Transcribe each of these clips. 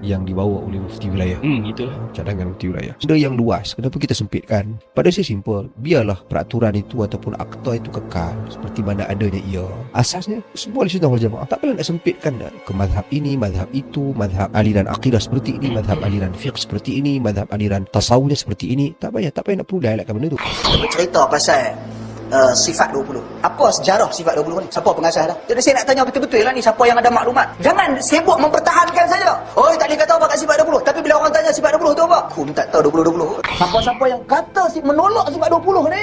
yang dibawa oleh mufti wilayah. Itulah. Cadangan mufti wilayah. Benda yang luas, kenapa kita sempitkan? Pada saya simple, biarlah peraturan itu ataupun akta itu kekal seperti mana adanya ia. Asasnya semua ahli sunnah wal jamaah. Tak perlu nak sempitkan ke mazhab ini, mazhab itu, mazhab aliran akidah seperti ini, mazhab aliran fiqh seperti ini, mazhab aliran tasawuf seperti ini. Tak payah nak perlu highlightkan benda tu. Bercerita pasal sifat 20. Apa sejarah sifat 20 ni? Siapa pengasas dah? Jadi saya nak tanya betul-betul lah ni, siapa yang ada maklumat. Jangan sibuk mempertahankan saja. Oh, tak boleh kata apa kat sifat 20. Tapi bila orang tanya sifat 20 tu apa? Aku tak tahu 20-20. Siapa-siapa yang kata menolak sifat 20 ni,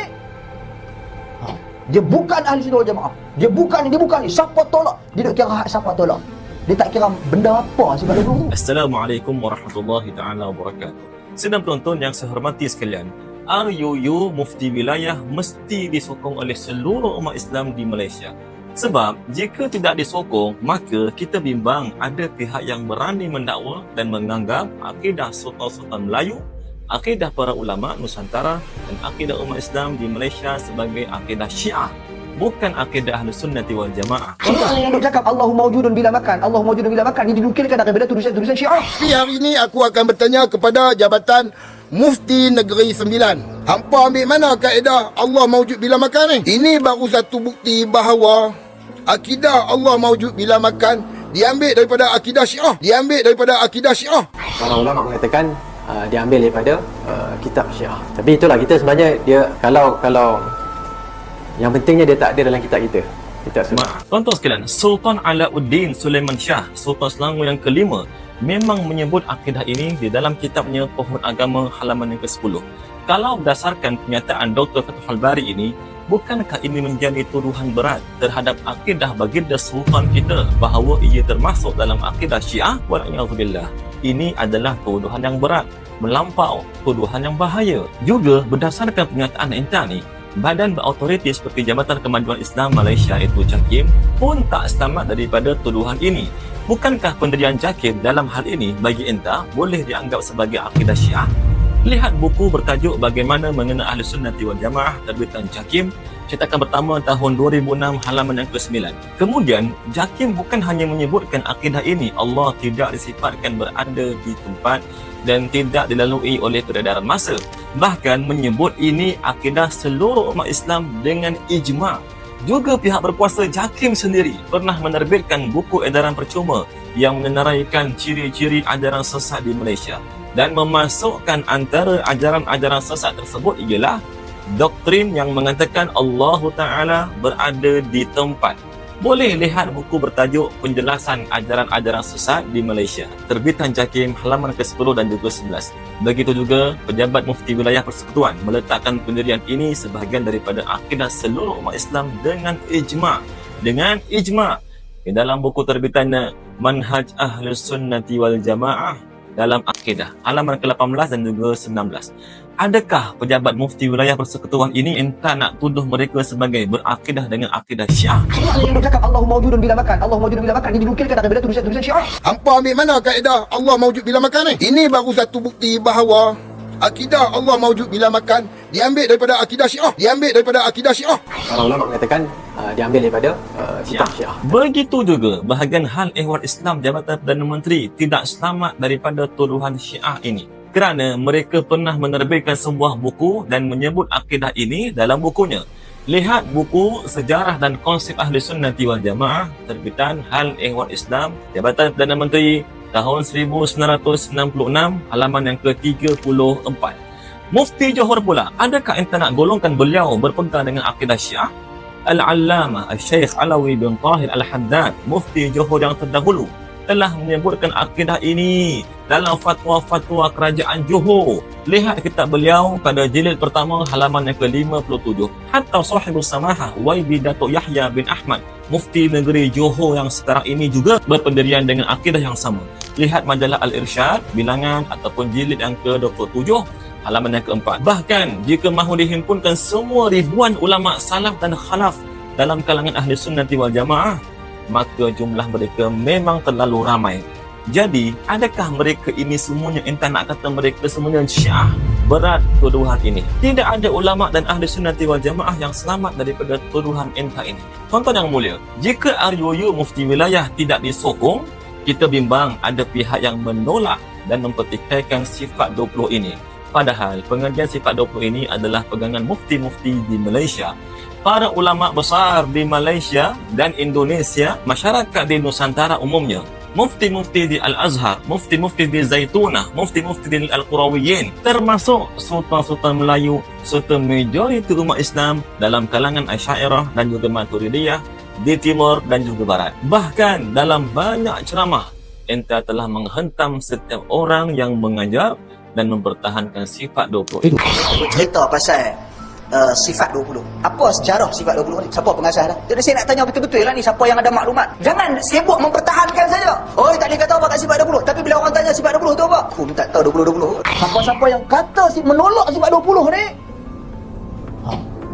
dia bukan ahli sunnah wal jamaah. Dia bukan ni. Siapa tolak? Dia tak kira hak siapa tolak. Dia tak kira benda apa sifat 20 tu. Assalamualaikum warahmatullahi taala wabarakatuh. Sedang penonton yang saya hormati sekalian, RUU Mufti Wilayah mesti disokong oleh seluruh umat Islam di Malaysia. Sebab jika tidak disokong, maka kita bimbang ada pihak yang berani mendakwa dan menganggap akidah sultan-sultan Melayu, akidah para ulama Nusantara dan akidah umat Islam di Malaysia sebagai akidah Syiah, bukan akidah Ahlus Sunnati wal Jamaah. Orang yang duk cakap Allahu mawjudun bila makan, Allah mawjudun bila makan, ini dinukilkan daripada tulisan-tulisan Syiah. Tapi hari ini aku akan bertanya kepada Jabatan Mufti Negeri Sembilan. Hampa ambil mana kaedah Allah mawjud bila makan ni? Ini baru satu bukti bahawa akidah Allah mawjud bila makan diambil daripada akidah Syiah. Para ulama mengatakan diambil daripada kitab Syiah. Tapi itulah, kita sebenarnya dia kalau yang pentingnya dia tak ada dalam kitab kita. Kitab Sunnah. Tuan-tuan sekalian, Sultan Alauddin Sulaiman Shah, Sultan Selangor yang kelima, memang menyebut akidah ini di dalam kitabnya Pohon Agama halaman yang ke-10. Kalau berdasarkan pernyataan Dr. Fathul Bari ini, bukankah ini menjadi tuduhan berat terhadap akidah baginda Sultan kita bahawa ia termasuk dalam akidah Syiah? Wal'iyadzubillah. Ini adalah tuduhan yang berat, melampau, tuduhan yang bahaya. Juga berdasarkan pernyataan intan ini, badan berautoriti seperti Jabatan Kemajuan Islam Malaysia iaitu JAKIM pun tak selamat daripada tuduhan ini. Bukankah pendirian JAKIM dalam hal ini bagi enta boleh dianggap sebagai akidah Syiah? Lihat buku bertajuk Bagaimana Mengenal Ahlus Sunnati wal Jamaah terbitan JAKIM, cetakan pertama tahun 2006 halaman yang ke-9. Kemudian JAKIM bukan hanya menyebutkan akidah ini Allah tidak disifatkan berada di tempat dan tidak dilalui oleh peredaran masa, bahkan menyebut ini akidah seluruh umat Islam dengan ijma'. Juga pihak berkuasa JAKIM sendiri pernah menerbitkan buku edaran percuma yang menenaraikan ciri-ciri ajaran sesat di Malaysia dan memasukkan antara ajaran-ajaran sesat tersebut ialah doktrin yang mengatakan Allah Ta'ala berada di tempat. Boleh lihat buku bertajuk Penjelasan Ajaran-Ajaran Sesat di Malaysia, terbitan JAKIM halaman ke-10 dan juga 11. Begitu juga pejabat Mufti Wilayah Persekutuan meletakkan pendirian ini sebahagian daripada akidah seluruh umat Islam dengan ijma'. Di dalam buku terbitannya Manhaj Ahlus Sunnati wal Jamaah dalam akidah halaman ke-18 dan juga 19. Adakah pejabat Mufti Wilayah Persekutuan ini entah nak tuduh mereka sebagai berakidah dengan akidah Syiah? Orang yang duk cakap Allahu mawjudun bila makan, Allah mawjudun bila makan, ini dinukilkan daripada tulisan-tulisan Syiah. Hampa ambil mana kaedah Allah mawjud bila makan ni? Ini baru satu bukti bahawa akidah Allah mawjud bila makan diambil daripada akidah Syiah. Para ulama mengatakan diambil daripada kitab Syiah. Begitu juga bahagian hal ehwal Islam Jabatan Perdana Menteri tidak selamat daripada tuduhan Syiah ini, kerana mereka pernah menerbitkan sebuah buku dan menyebut akidah ini dalam bukunya. Lihat buku Sejarah dan Konsep Ahli Sunnati wal Jamaah terbitan Hal Ehwal Islam Jabatan Perdana Menteri tahun 1966 halaman yang ke-34. Mufti Johor pula, adakah enta nak golongkan beliau berpegang dengan akidah Syiah? Al-Allamah Al-Syeikh Alawi bin Tahir Al-Haddad, Mufti Johor yang terdahulu, telah menyebutkan akidah ini dalam fatwa-fatwa kerajaan Johor. Lihat kitab beliau pada jilid pertama halaman yang ke-57. Hatta sahibus samahah YB Datuk Yahya bin Ahmad, Mufti Negeri Johor yang sekarang ini juga berpendirian dengan akidah yang sama. Lihat majalah Al-Irsyad bilangan ataupun jilid yang ke-27 halaman yang ke-4. Bahkan jika mahu dihimpunkan semua ribuan ulama salaf dan khalaf dalam kalangan ahli sunnati wal jamaah, maka jumlah mereka memang terlalu ramai. Jadi, adakah mereka ini semuanya entah nak kata mereka semuanya Syiah? Berat tuduhan ini. Tidak ada ulama dan ahli sunnati wal jamaah yang selamat daripada tuduhan entah ini. Tuan-tuan yang mulia, jika RUU Mufti Wilayah tidak disokong, Kita bimbang ada pihak yang menolak dan mempertikaikan sifat 20 ini. Padahal pengajian sifat 20 ini adalah pegangan mufti-mufti di Malaysia, para ulama besar di Malaysia dan Indonesia, masyarakat di Nusantara umumnya, mufti-mufti di Al-Azhar, mufti-mufti di Zaitunah, mufti-mufti di Al-Qurawiyin, termasuk sultan-sultan Melayu serta majoriti umat Islam dalam kalangan Asy'ariyah dan juga Maturidiyah di timur dan juga barat. Bahkan dalam banyak ceramah, ente telah menghentam setiap orang yang mengajar dan mempertahankan sifat 20 itu. Cerita pasal sifat 20. Apa sejarah sifat 20 ni? Siapa pengasas dah? Jadi saya nak tanya betul-betul lah ni, siapa yang ada maklumat. Jangan sibuk mempertahankan saja. Oh, tak boleh kata apa kat sifat 20. Tapi bila orang tanya sifat 20 tu apa? Aku tak tahu 20-20. Siapa-siapa yang kata menolak sifat 20 ni,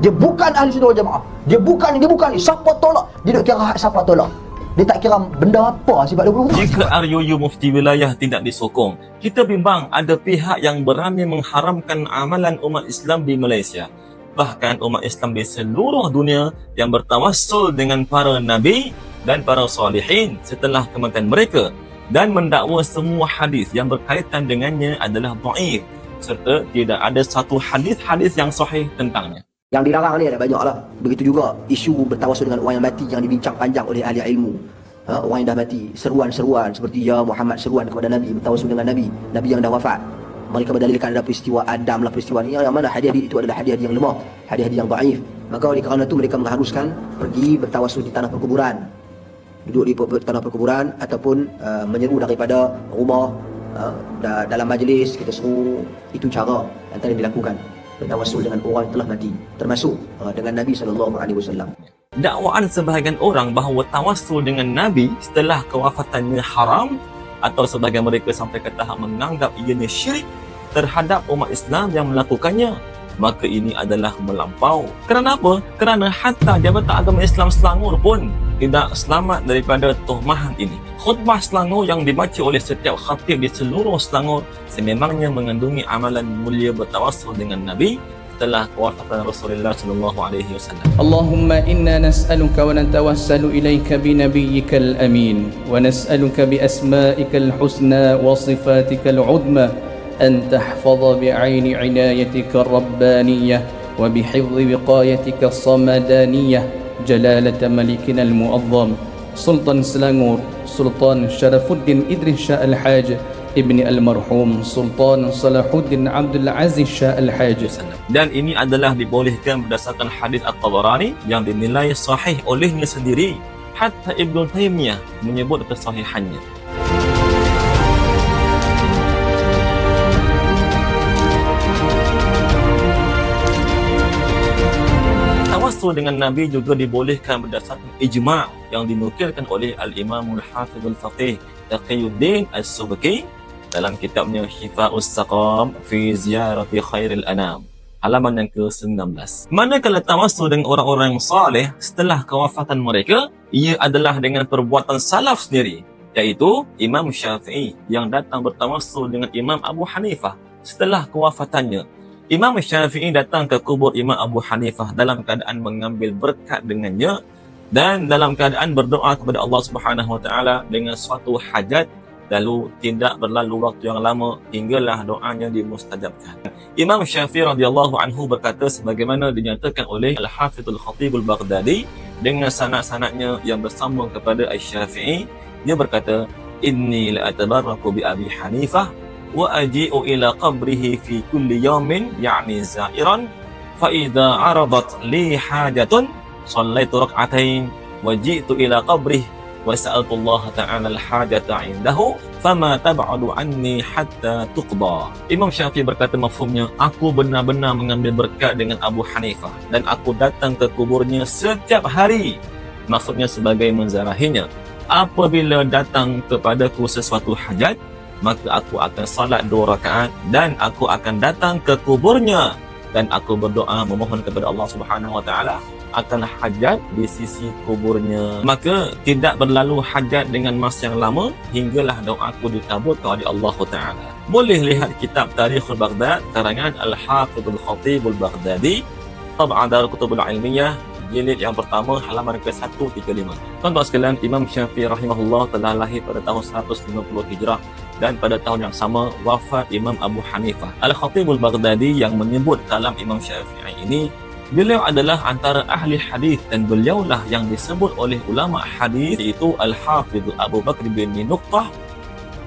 dia bukan ahli sunnah wal jamaah. Dia bukan ni. Siapa tolak? Dia duk kira siapa tolak. Dia tak kira benda apa sifat 20 tu. Jika RUU Mufti Wilayah tidak disokong, kita bimbang ada pihak yang berani mengharamkan amalan umat Islam di Malaysia. Bahkan umat Islam di seluruh dunia yang bertawassul dengan para nabi dan para salihin setelah kematian mereka dan mendakwa semua hadis yang berkaitan dengannya adalah dhaif, serta tidak ada satu hadis-hadis yang sahih tentangnya. Yang dilarang ni ada banyak lah. Begitu juga isu bertawassul dengan orang yang mati yang dibincang panjang oleh ahli ilmu. Orang yang dah mati, seruan-seruan seperti ya Muhammad, seruan kepada Nabi, bertawassul dengan Nabi yang dah wafat. Mereka berdalilkan ada peristiwa Adam lah, peristiwa ni yang mana hadis-hadis itu adalah hadis-hadis yang lemah, hadis-hadis yang dhaif. Maka oleh kerana itu mereka mengharuskan pergi bertawassul di tanah perkuburan, duduk di tanah perkuburan ataupun menyeru daripada rumah dalam majlis. Kita seru, itu cara antara yang dilakukan, bertawassul dengan orang yang telah mati, termasuk dengan Nabi SAW. Dakwaan sebahagian orang bahawa tawassul dengan Nabi setelah kewafatannya haram, atau sebahagian mereka sampai ke tahap menganggap ianya syirik terhadap umat Islam yang melakukannya, maka ini adalah melampau. Kerana apa? Kerana hatta Jabatan Agama Islam Selangor pun tidak selamat daripada tuhmahan ini. Khutbah Selangor yang dibaca oleh setiap khatib di seluruh Selangor sememangnya mengandungi amalan mulia bertawassul dengan Nabi setelah kewafatan Rasulullah sallallahu alaihi wasallam. Allahumma inna nas'aluka wa natawassalu ilayka bi nabiyyikal amin wa nas'aluka bi asma'ikal husna wa sifatikal udma an tahfadha bi 'aini 'inayatika rabbaniyah wa bi hifdhi wiqayatika samadaniyah jalalata malikina al-mu'azzam Sultan Selangor Sultan Sharafuddin Idris Shah Al-Haj Ibni Al-Marhum Sultan Salahuddin Abdul Aziz Shah Al-Haj. Dan ini adalah dibolehkan berdasarkan hadis At-Tabarani yang dinilai sahih olehnya sendiri. Hatta Ibn Taymiyah menyebut kesahihannya. Tawassul dengan Nabi juga dibolehkan berdasarkan ijma' yang dinukilkan oleh Al-Imam Al-Hafidh Al-Faqih Taqiyuddin As-Subki dalam kitabnya Shifa'us Saqam fi Ziyarati Khairil Anam, halaman yang ke-19. Manakala tawassul dengan orang-orang yang saleh setelah kewafatan mereka, ia adalah dengan perbuatan salaf sendiri, iaitu Imam Syafi'i yang datang bertawassul dengan Imam Abu Hanifah setelah kewafatannya. Imam Syafi'i datang ke kubur Imam Abu Hanifah dalam keadaan mengambil berkat dengannya dan dalam keadaan berdoa kepada Allah Subhanahu Wa Taala dengan suatu hajat, lalu tidak berlalu waktu yang lama hinggalah doanya dimustajabkan. Imam Syafi'i radhiyallahu anhu berkata sebagaimana dinyatakan oleh Al-Hafidhul Khatibul Baghdadi dengan sanad-sanadnya yang bersambung kepada Asy-Syafi'i. Dia berkata, inni la atabarraku bi Abi Hanifah wa aji'u ila qabrihi fi kulli yawmin ya'ni za'iran fa idza 'aradat li hajatun shallaitu rak'atain wa ji'tu ila qabrihi wa sa'altu Allah ta'ala al-hajata 'indahu fama tab'adu anni hatta tuqda. Imam Syafi'i berkata mafhumnya, aku benar-benar mengambil berkat dengan Abu Hanifah dan aku datang ke kuburnya setiap hari, maksudnya sebagai menziarahinya. Apabila datang kepadaku sesuatu hajat, maka aku akan salat 2 rakaat dan aku akan datang ke kuburnya dan aku berdoa memohon kepada Allah Subhanahu Wa Taala akan hajat di sisi kuburnya. Maka tidak berlalu hajat dengan masa yang lama hinggalah doaku dikabulkan oleh Allah Ta'ala. Boleh lihat kitab Tarikhul Baghdad karangan Al-Hafidhul Khatibul Baghdadi, Tab'a Darul Kutubul Ilmiyah, jilid yang pertama halaman ke-135. Tuan-tuan sekalian, Imam Syafi'i rahimahullah telah lahir pada tahun 150 Hijrah dan pada tahun yang sama wafat Imam Abu Hanifah. Al-Khatibul Baghdadi yang menyebut kalam Imam Syafi'i ini, beliau adalah antara ahli hadis dan beliaulah yang disebut oleh ulama hadis iaitu Al-Hafidh Abu Bakr bin Nuqtah.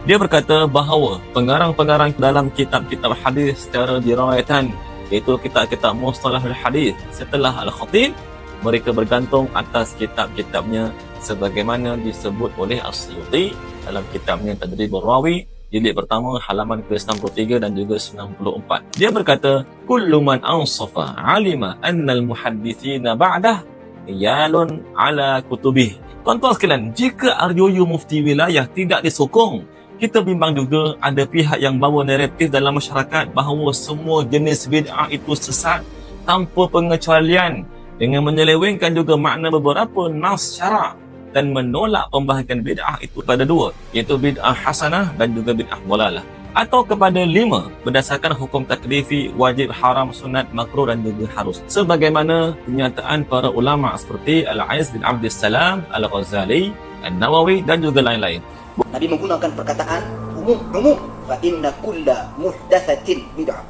Dia berkata bahawa pengarang-pengarang dalam kitab-kitab hadis secara diriwayatkan iaitu kitab-kitab mustalahul hadis setelah Al-Khatib, mereka bergantung atas kitab-kitabnya sebagaimana disebut oleh As-Suyuti dalam kitabnya Tadribur Rawi jilid pertama halaman ke-93 dan juga 94. Dia berkata, kullu man ansafa alima anna al-muhaddithina ba'dah yalun ala kutubih. Tuan-tuan sekalian, jika RUU Mufti Wilayah tidak disokong, kita bimbang juga ada pihak yang bawa naratif dalam masyarakat bahawa semua jenis bid'ah itu sesat tanpa pengecualian dengan menyelewengkan juga makna beberapa nas syarak dan menolak pembahagian bid'ah itu pada dua, iaitu bid'ah hasanah dan juga bid'ah dhalalah, atau kepada lima berdasarkan hukum taklifi, wajib, haram, sunat, makruh dan juga harus, sebagaimana pernyataan para ulama seperti Al-Aiz bin Abdissalam, Al-Ghazali, An-Nawawi dan juga lain-lain. Nabi menggunakan perkataan umum, fa inna kulla muhdatsatin bid'ah.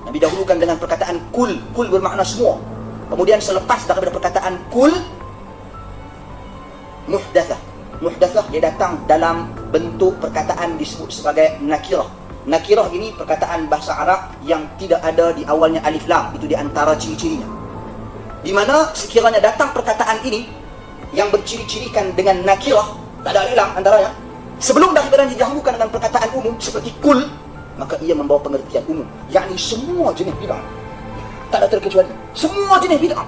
Nabi dahulukan dengan perkataan kul bermakna semua. Kemudian selepas daripada perkataan kul, muhdatsah dia datang dalam bentuk perkataan disebut sebagai nakirah. Nakirah ini perkataan bahasa Arab yang tidak ada di awalnya alif lam, itu di antara ciri-cirinya. Di mana sekiranya datang perkataan ini yang berciri-cirikan dengan nakirah, tak ada alif lam antaranya, sebelum daripada didahulukan dengan perkataan umum seperti kul, maka ia membawa pengertian umum, yakni semua jenis bid'ah, tak ada terkecuali semua jenis bid'ah.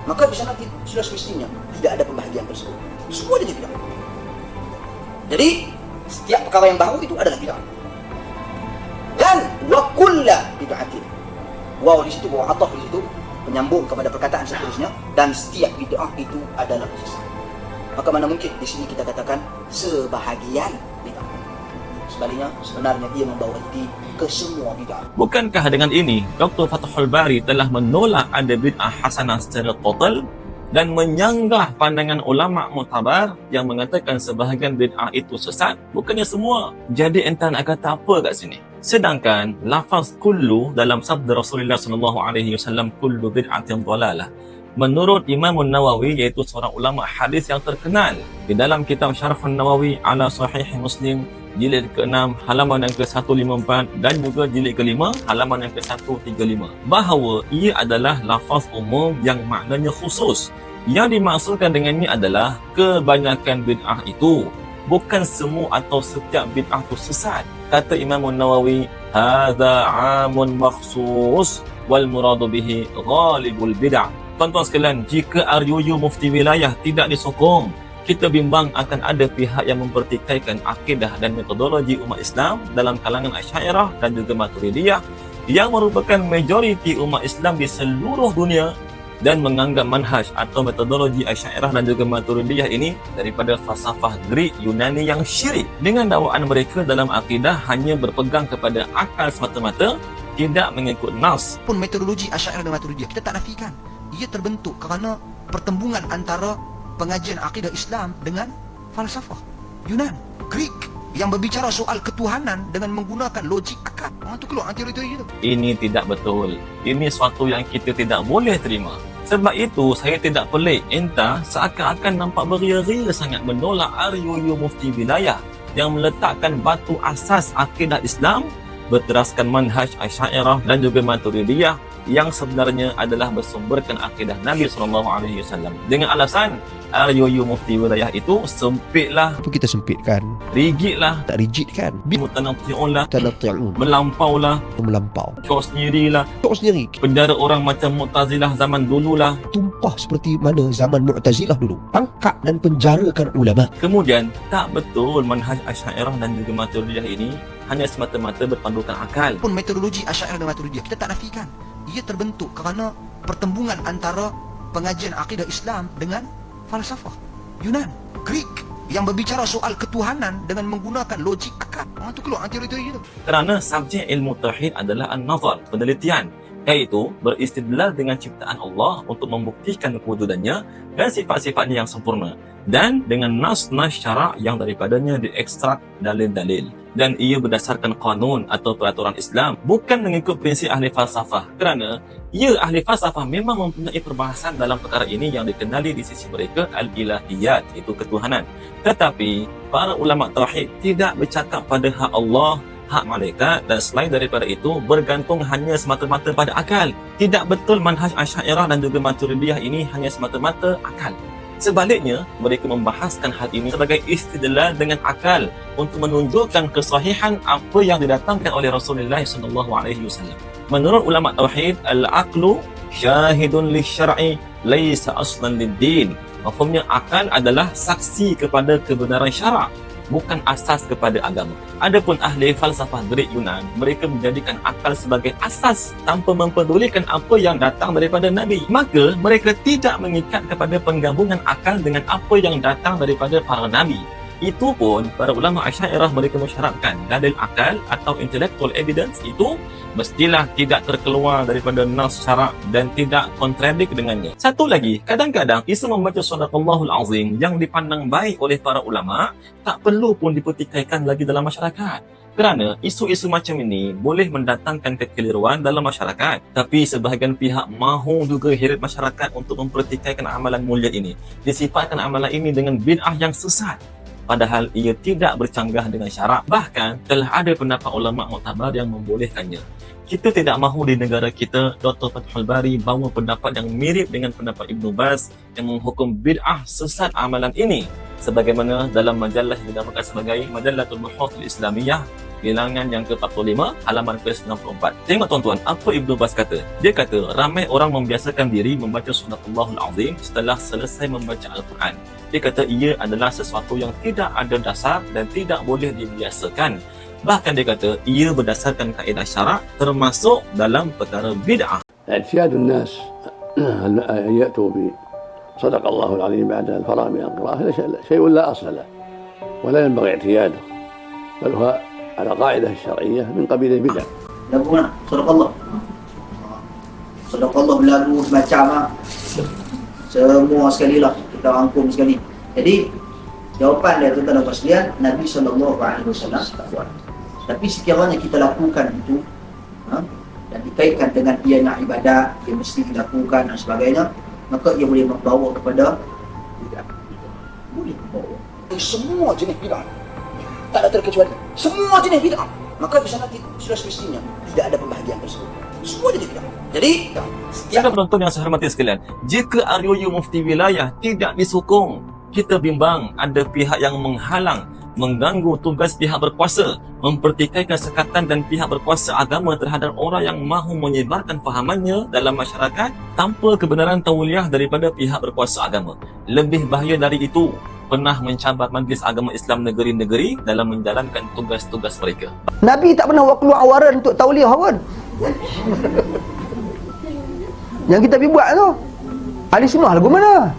Maka di sana sudah semestinya tidak ada pembahagian tersebut, semua jenis bid'ah. Jadi setiap perkara yang baru itu adalah bid'ah. Dan wa kulla bid'atin, waw di situ, waw ataf di situ menyambung kepada perkataan seterusnya, dan setiap bid'ah itu adalah sesat. Maka mana mungkin di sini kita katakan sebahagian bid'ah. Sebaliknya, sebenarnya ia membawa arti ke semua bid'ah. Bukankah dengan ini Dr. Fathul Bari telah menolak ada bid'ah hasanah secara total dan menyanggah pandangan ulama muktabar yang mengatakan sebahagian bid'ah itu sesat? Bukannya semua. Jadi entah nak kata apa kat sini. Sedangkan lafaz kullu dalam sabda Rasulullah SAW, kullu bid'atin dhalalah, menurut Imam Nawawi, iaitu seorang ulama hadis yang terkenal, di dalam kitab Syarh Nawawi ala Sahih Muslim jilid ke-6 halaman yang ke-154 dan juga jilid ke-5 halaman yang ke-135, bahawa ia adalah lafaz umum yang maknanya khusus. Yang dimaksudkan dengannya adalah kebanyakan bid'ah itu, bukan semua atau setiap bid'ah itu sesat. Kata Imam Nawawi, hadza 'amun makhsus wal muradu bihi ghalibul bid'ah. Tuan-tuan sekalian, jika RUU Mufti Wilayah tidak disokong, kita bimbang akan ada pihak yang mempertikaikan akidah dan metodologi umat Islam dalam kalangan Asy'ariyah dan juga Maturidiyah yang merupakan majoriti umat Islam di seluruh dunia dan menganggap manhaj atau metodologi Asy'ariyah dan juga Maturidiyah ini daripada falsafah Greek Yunani yang syirik. Dengan dakwaan mereka dalam akidah hanya berpegang kepada akal semata-mata, tidak mengikut nas. Pun metodologi Asy'ariyah dan Maturidiyah kita tak nafikan. Ia terbentuk kerana pertembungan antara pengajian akidah Islam dengan falsafah Yunan, Greek yang berbicara soal ketuhanan dengan menggunakan logik akal. Orang tu keluar teori-teori itu. Ini tidak betul. Ini suatu yang kita tidak boleh terima. Sebab itu saya tidak pelik entah seakan-akan nampak beria-ria sangat menolak RUU Mufti Wilayah yang meletakkan batu asas akidah Islam berteraskan manhaj Asy'ariyah dan juga Maturidiyah yang sebenarnya adalah bersumberkan akidah Nabi SAW dengan alasan RUU Mufti Wilayah itu sempitlah, Apa kita sempitkan? rigidlah, Tak rigid kan? mutanatti'unlah, Tanatti'un, melampaulah, melampau. kau sendirilah, Kau sendiri penjara orang macam Mu'tazilah zaman dululah. tumpah seperti mana zaman Mu'tazilah dulu. Tangkap dan penjarakan ulama. Kemudian tak betul manhaj Asy'ariyah dan juga Maturidiyah ini hanya semata-mata berpandukan akal. Pun metodologi Asy'ariyah dan Maturidiyah kita tak nafikan. Ia terbentuk kerana pertembungan antara pengajian akidah Islam dengan falsafah Yunan, Greek yang berbicara soal ketuhanan dengan menggunakan logik akal. Orang tu keluar teori-teori itu. Kerana subjek ilmu tauhid adalah an-nazar, penelitian. iaitu beristidlal dengan ciptaan Allah untuk membuktikan kewujudannya dan sifat-sifatnya yang sempurna, dan dengan nas-nas syarak yang daripadanya diekstrak dalil-dalil. Dan ia berdasarkan kanun atau peraturan Islam, bukan mengikut prinsip ahli falsafah, kerana ahli falsafah memang mempunyai perbahasan dalam perkara ini yang dikenali di sisi mereka al-ilahiyat, iaitu ketuhanan. Tetapi para ulama tauhid tidak bercakap pada hak Allah, hak malaikat, dan selain daripada itu bergantung hanya semata-mata pada akal. Tidak betul manhaj Asy'ariyah dan juga Maturidiyah ini hanya semata-mata akal. Sebaliknya, mereka membahaskan hal ini sebagai istidlal dengan akal untuk menunjukkan kesahihan apa yang didatangkan oleh Rasulullah SAW. Menurut ulama tauhid, al-aqlu syahidun lisyar'i laisa aslan lid-din. Maksudnya akal adalah saksi kepada kebenaran syarak, bukan asas kepada agama. Adapun ahli falsafah Greek Yunan, mereka menjadikan akal sebagai asas tanpa mempedulikan apa yang datang daripada Nabi. Maka mereka tidak mengikat kepada penggabungan akal dengan apa yang datang daripada para Nabi. Itu pun para ulama Asy'ariyah mereka mensyaratkan dalil akal atau intellectual evidence itu mestilah tidak terkeluar daripada nas syarak dan tidak kontradik dengannya. Satu lagi, kadang-kadang isu membaca Sadaqallahul Azim yang dipandang baik oleh para ulama tak perlu pun dipertikaikan lagi dalam masyarakat. Kerana isu-isu macam ini boleh mendatangkan kekeliruan dalam masyarakat. Tapi sebahagian pihak mahu juga heret masyarakat untuk mempertikaikan amalan mulia ini. Disifatkan amalan ini dengan bid'ah yang sesat, padahal ia tidak bercanggah dengan syarak. Bahkan telah ada pendapat ulama muktabar yang membolehkannya. Kita tidak mahu di negara kita Dr. Fathul Bari bawa pendapat yang mirip dengan pendapat Ibn Baz yang menghukum bid'ah sesat amalan ini, sebagaimana dalam majalah yang dinamakan sebagai Majallatul Buhuth Al-Islamiyah, bilangan yang ke-45, halaman ke-94. Tengok tuan-tuan, apa Ibn Baz kata? Dia kata, ramai orang membiasakan diri membaca Sadaqallahul Azim setelah selesai membaca Al-Quran. Dia kata ia adalah sesuatu yang tidak ada dasar dan tidak boleh dibiasakan. Bahkan dia kata ia berdasarkan kaedah syarak termasuk dalam perkara bid'ah. اعتياد الناس أن يأتوا بصدق الله العظيم بعد الفراغ من القراءة شيء لا أصل له ولا ينبغي اعتياده، بل هو على قاعدة الشرعية من قبيل البدع. Lagu mana? Sadaqallah. Sadaqallah lagu macam semua sekali lah kita rangkum sekali. Jadi jawapan dia tuan-tuan dan puan sekalian, Nabi SAW tak buat. Tapi sekiranya kita lakukan itu dan dikaitkan dengan ia nak ibadat, ia mesti dilakukan dan sebagainya, maka ia boleh membawa kepada bid'ah. Boleh membawa semua jenis bid'ah, tak ada terkecuali semua jenis bid'ah. Maka di sana sudah semestinya tidak ada pembahagian tersebut, semua jenis bid'ah. Jadi Setiap penonton yang saya hormati sekalian, jika RUU Mufti Wilayah tidak disokong, kita bimbang ada pihak yang menghalang, mengganggu tugas pihak berkuasa, mempertikaikan sekatan dan pihak berkuasa agama terhadap orang yang mahu menyebarkan fahamannya dalam masyarakat tanpa kebenaran tauliah daripada pihak berkuasa agama. Lebih bahaya dari itu, pernah mencabar Majlis Agama Islam negeri-negeri dalam menjalankan tugas-tugas mereka. Nabi tak pernah keluar awaran untuk tauliah pun. Yang kita pergi buat tu ahli sunnah lagu mana?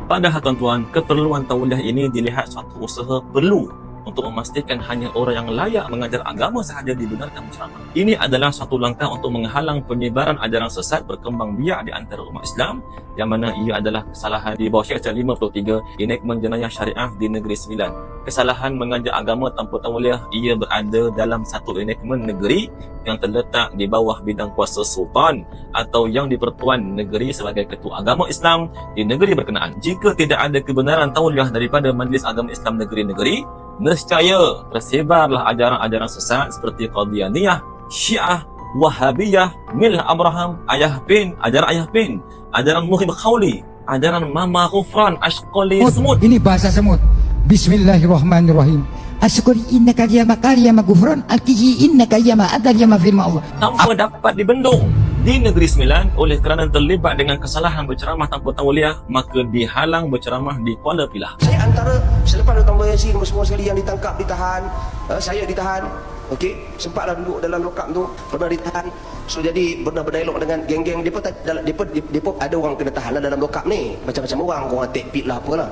Padahal tuan-tuan, keperluan tauliah ini dilihat suatu usaha perlu untuk memastikan hanya orang yang layak mengajar agama sahaja dibenarkan berceramah. Ini adalah suatu langkah untuk menghalang penyebaran ajaran sesat berkembang biak di antara umat Islam, yang mana ia adalah kesalahan di bawah Syariat 53 enakmen jenayah syariah di Negeri Sembilan. Kesalahan mengajar agama tanpa tauliah ia berada dalam satu enakmen negeri yang terletak di bawah bidang kuasa sultan atau yang dipertuan negeri sebagai ketua agama Islam di negeri berkenaan. Jika tidak ada kebenaran tauliah daripada Majlis Agama Islam negeri-negeri, nescaya tersebarlah ajaran-ajaran sesat seperti Qadianiyah, Syiah, Wahabiyah, Milah Abraham, Ayah Pin, ajaran Ayah Pin, ajaran Muhib Khawli, ajaran Mama Ghufran, Ashqali Semut. Ini bahasa semut. Bismillahirrahmanirrahim. Asyukuri innaka yama kariyama gufran al-kiji innaka yama adal yama firma Allah. Tanpa dapat dibendung di Negeri Sembilan oleh kerana terlibat dengan kesalahan berceramah tanpa tauliah, maka dihalang berceramah di Kuala Pilah. Saya antara selepas datang Yasin semua sekali yang ditangkap, ditahan, saya ditahan. Okey, sempatlah duduk dalam lokap tu, pernah ditahan. So jadi berdialog dengan geng-geng depa ada orang kena tahan dalam lokap ni. Macam-macam orang take pit lah apalah.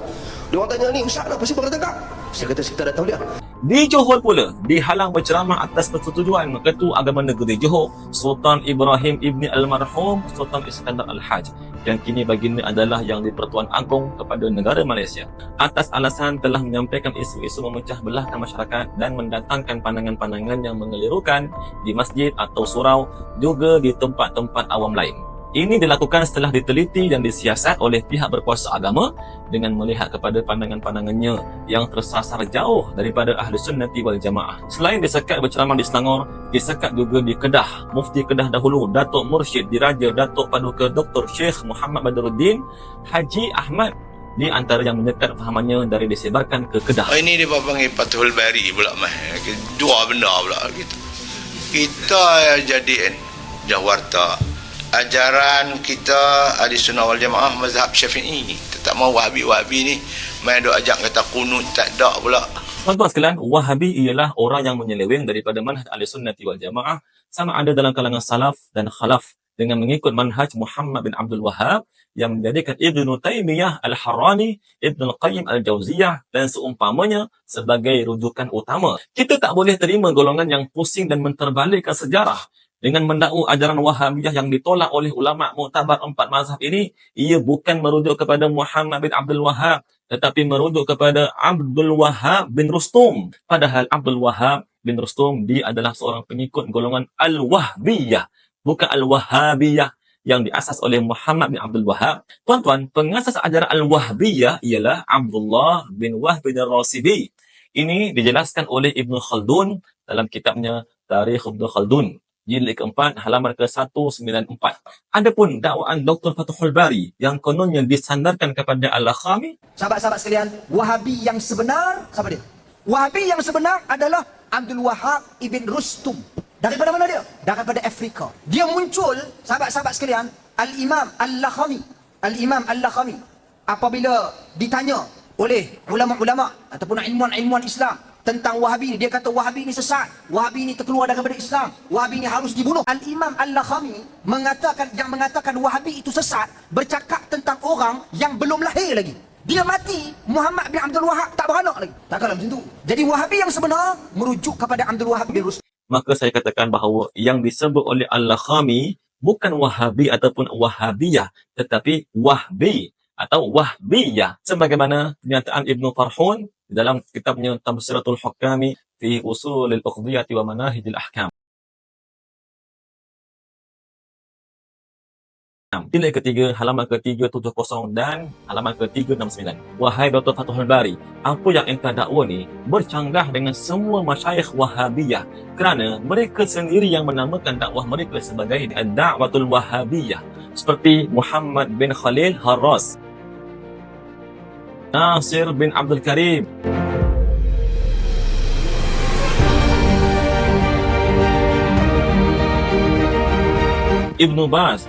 Dia orang tanya ni, "Ustaz kenapa sih kena tangkap?" Saya kata kita tak tahu dia. Di Johor pula, dihalang berceramah atas persetujuan Ketua Agama Negeri Johor, Sultan Ibrahim Ibni Almarhum Sultan Iskandar Al-Haj, yang kini baginda adalah Yang di-Pertuan Agong kepada negara Malaysia, atas alasan telah menyampaikan isu-isu memecah belahkan masyarakat dan mendatangkan pandangan-pandangan yang mengelirukan di masjid atau surau, juga di tempat-tempat awam lain. Ini dilakukan setelah diteliti dan disiasat oleh pihak berkuasa agama dengan melihat kepada pandangan-pandangannya yang tersasar jauh daripada Ahli Sunnati wal Jamaah. Selain disekat berceramah di Selangor, disekat juga di Kedah. Mufti Kedah dahulu, Datuk Mursyid Diraja Datuk Paduka Dr. Sheikh Muhammad Badruddin Haji Ahmad di antara yang menyekat fahamannya dari disebarkan ke Kedah. Ini dia panggil Fathul Bari pula mah. Dua benda pula gitu. Kita jadiin jawarta ajaran kita Ahli Sunnah wal Jamaah mazhab Syafi'i. Tak mau Wahabi ni main dok ajak kata kunut tak ada pula. Tuan-tuan sekalian, Wahabi ialah orang yang menyeleweng daripada manhaj Ahli Sunnati wal Jamaah, sama ada dalam kalangan salaf dan khalaf, dengan mengikut manhaj Muhammad bin Abdul Wahhab yang menjadikan Ibnu Taimiyah Al-Harrani, Ibnu Al-Qayyim Al-Jauziyah dan seumpamanya sebagai rujukan utama. Kita tak boleh terima golongan yang pusing dan menterbalikkan sejarah dengan mendakwa ajaran Wahabiyah yang ditolak oleh ulama muktabar 4 mazhab ini. Ia bukan merujuk kepada Muhammad bin Abdul Wahhab, tetapi merujuk kepada Abdul Wahhab bin Rustum. Padahal Abdul Wahhab bin Rustum dia adalah seorang pengikut golongan Al-Wahbiyah, bukan Al-Wahabiyah yang diasas oleh Muhammad bin Abdul Wahhab. Tuan-tuan, pengasas ajaran Al-Wahbiyah ialah Abdullah bin Wahb bin Rasibi. Ini dijelaskan oleh Ibn Khaldun dalam kitabnya Tarikh Ibn Khaldun, jilid keempat, halaman ke-194. Adapun dakwaan Dr. Fathul Bari yang kononnya disandarkan kepada Al-Lakhami. Sahabat-sahabat sekalian, Wahabi yang sebenar, siapa dia? Wahabi yang sebenar adalah Abdul Wahhab ibn Rustum. Daripada mana dia? Daripada Afrika. Dia muncul, sahabat-sahabat sekalian, Al-Imam Al-Lakhami. Al-Imam Al-Lakhami, apabila ditanya oleh ulama-ulama ataupun ilmuwan-ilmuwan Islam tentang Wahabi ni, dia kata Wahabi ni sesat, Wahabi ni terkeluar daripada Islam, Wahabi ni harus dibunuh. Al-Imam Al-Lakhami mengatakan Wahabi itu sesat, bercakap tentang orang yang belum lahir lagi. Dia mati, Muhammad bin Abdul Wahhab tak beranak lagi. Takkanlah macam tu. Jadi Wahabi yang sebenar merujuk kepada Abdul Wahhab bin Rustum. Maka saya katakan bahawa yang disebut oleh Al-Lakhami bukan Wahabi ataupun Wahabiyah, tetapi Wahbi atau Wahbiyah, sebagaimana pernyataan Ibnu Farhun dalam kitabnya Tabsiratul Hukami fi Usulil Uqdiyati wa Manahijil Ahkam. Jilid ketiga, halaman ke-370 dan halaman ke-369. Wahai Dr. Fathul Bari, apa yang engkau dakwa ni bercanggah dengan semua masyayikh Wahabiyah, kerana mereka sendiri yang menamakan dakwah mereka sebagai Da'watul Wahabiyah, seperti Muhammad bin Khalil Harras, Nasir bin Abdul Karim, Ibnu Baz,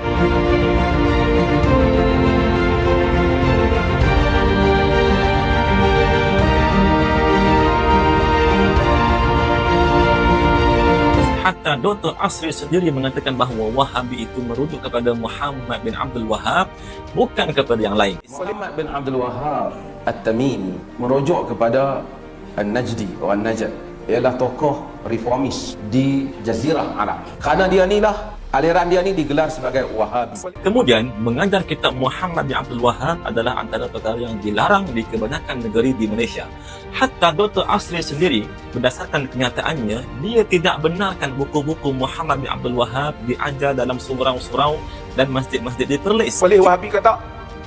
hatta Dr. Asri sendiri mengatakan bahawa Wahabi itu merujuk kepada Muhammad bin Abdul Wahhab, bukan kepada yang lain. Muhammad bin Abdul Wahhab At-Tamimi merujuk kepada An-Najdi atau An-Najd, ialah tokoh reformis di Jazirah Arab. Kerana dia ni lah, aliran dia ni digelar sebagai Wahabi. Kemudian, mengajar kitab Muhammad bin Abdul Wahhab adalah antara perkara yang dilarang di kebanyakan negeri di Malaysia. Hatta Dr. Asri sendiri, berdasarkan kenyataannya, dia tidak benarkan buku-buku Muhammad bin Abdul Wahhab diajar dalam surau-surau dan masjid-masjid di Perlis. Boleh Wahabi kata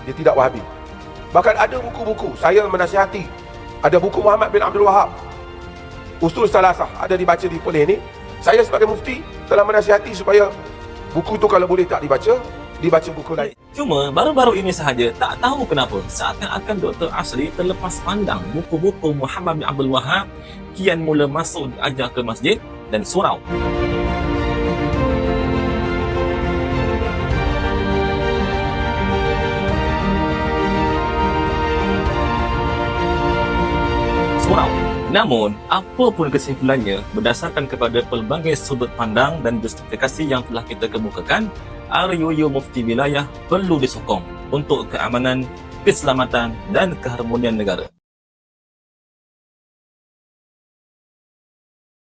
dia tidak Wahabi. Bahkan ada buku-buku, saya menasihati, ada buku Muhammad bin Abdul Wahhab, Usul Salasah, ada dibaca di Perlis ni. Saya sebagai mufti telah menasihati supaya buku tu kalau boleh tak dibaca buku lain. Cuma baru-baru ini sahaja, tak tahu kenapa, seakan-akan Dr. Asri terlepas pandang buku-buku Muhammad bin Abdul Wahhab kian mula masuk diajar ke masjid dan surau. Namun, apa pun kesimpulannya, berdasarkan kepada pelbagai sudut pandang dan justifikasi yang telah kita kemukakan, RUU Mufti Wilayah perlu disokong untuk keamanan, keselamatan dan keharmonian negara.